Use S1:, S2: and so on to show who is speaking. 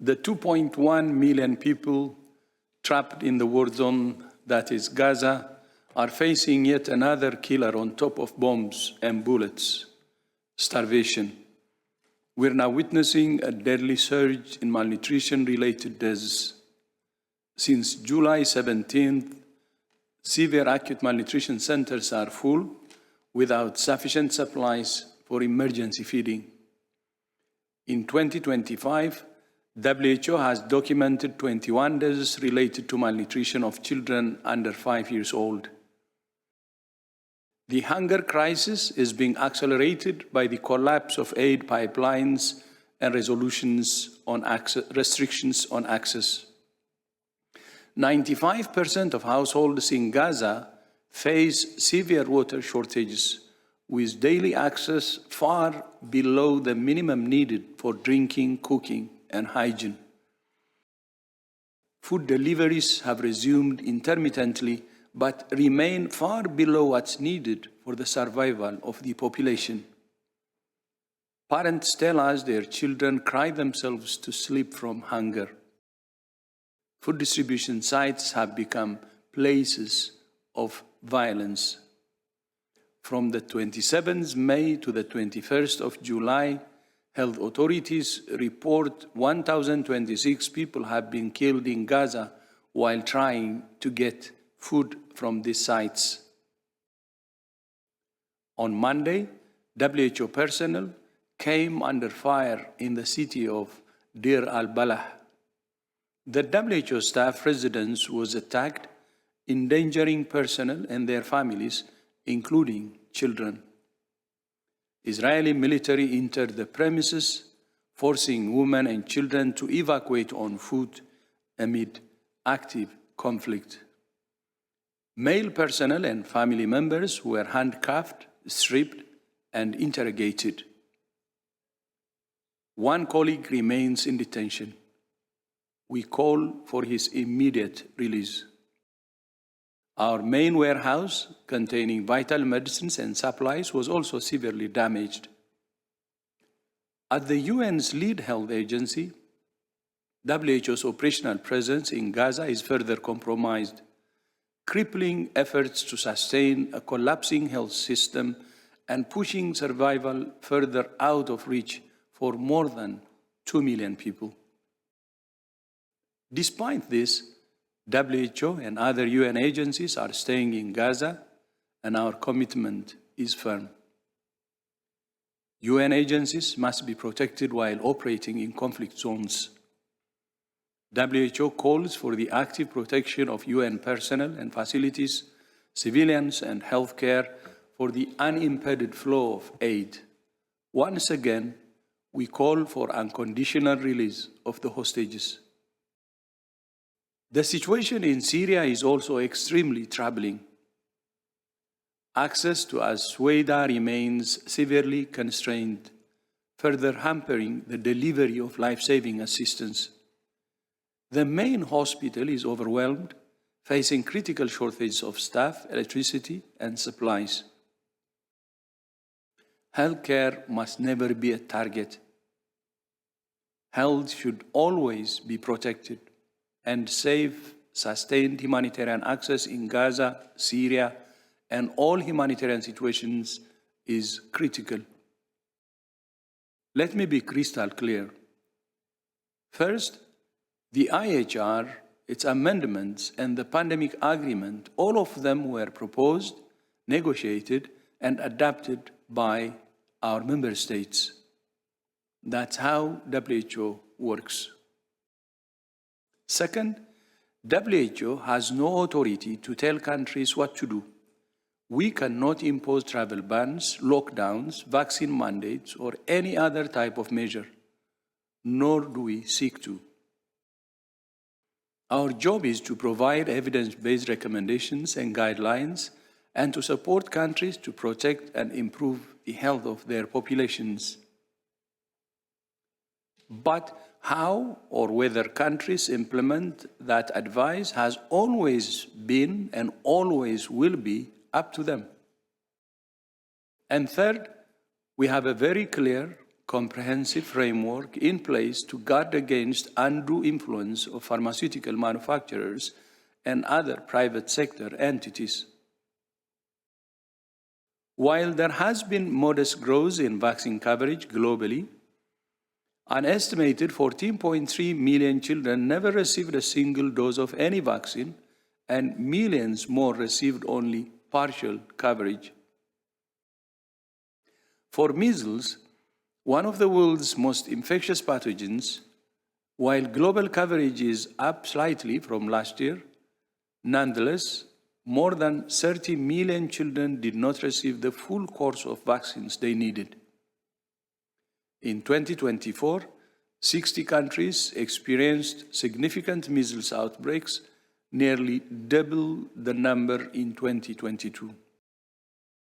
S1: the 2.1 million people trapped in the war zone that is Gaza are facing yet another killer on top of bombs and bullets, starvation. We're now witnessing a deadly surge in malnutrition-related deaths. Since July 17th, severe acute malnutrition centers are full without sufficient supplies for emergency feeding. In 2025, WHO has documented 21 deaths related to malnutrition of children under 5 years old. The hunger crisis is being accelerated by the collapse of aid pipelines and restrictions on access. 95% of households in Gaza face severe water shortages, with daily access far below the minimum needed for drinking, cooking, and hygiene. Food deliveries have resumed intermittently, but remain far below what's needed for the survival of the population. Parents tell us their children cry themselves to sleep from hunger. Food distribution sites have become places of violence. From the 27th May to the 21st of July, health authorities report 1,026 people have been killed in Gaza while trying to get food from these sites. On Monday, WHO personnel came under fire in the city of Deir al-Balah. The WHO staff residence was attacked, endangering personnel and their families, including children. Israeli military entered the premises, forcing women and children to evacuate on foot amid active conflict. Male personnel and family members were handcuffed, stripped, and interrogated. One colleague remains in detention. We call for his immediate release. Our main warehouse, containing vital medicines and supplies, was also severely damaged. At the UN's lead health agency, WHO's operational presence in Gaza is further compromised, crippling efforts to sustain a collapsing health system and pushing survival further out of reach for more than 2 million people. Despite this, WHO and other UN agencies are staying in Gaza, and our commitment is firm. UN agencies must be protected while operating in conflict zones. WHO calls for the active protection of UN personnel and facilities, civilians, and healthcare for the unimpeded flow of aid. Once again, we call for unconditional release of the hostages. The situation in Syria is also extremely troubling. Access to Al-Sweida remains severely constrained, further hampering the delivery of life-saving assistance. The main hospital is overwhelmed, facing critical shortages of staff, electricity, and supplies. Healthcare must never be a target. Health should always be protected, and safe, sustained humanitarian access in Gaza, Syria, and all humanitarian situations is critical. Let me be crystal clear. First, the IHR, its amendments, and the pandemic agreement, all of them were proposed, negotiated, and adopted by our member states. That's how WHO works. Second, WHO has no authority to tell countries what to do. We cannot impose travel bans, lockdowns, vaccine mandates, or any other type of measure, nor do we seek to. Our job is to provide evidence-based recommendations and guidelines and to support countries to protect and improve the health of their populations. But how or whether countries implement that advice has always been and always will be up to them. And third, we have a very clear, comprehensive framework in place to guard against undue influence of pharmaceutical manufacturers and other private sector entities. While there has been modest growth in vaccine coverage globally, an estimated 14.3 million children never received a single dose of any vaccine, and millions more received only partial coverage. For measles, one of the world's most infectious pathogens, while global coverage is up slightly from last year, nonetheless, more than 30 million children did not receive the full course of vaccines they needed. In 2024, 60 countries experienced significant measles outbreaks, nearly double the number in 2022.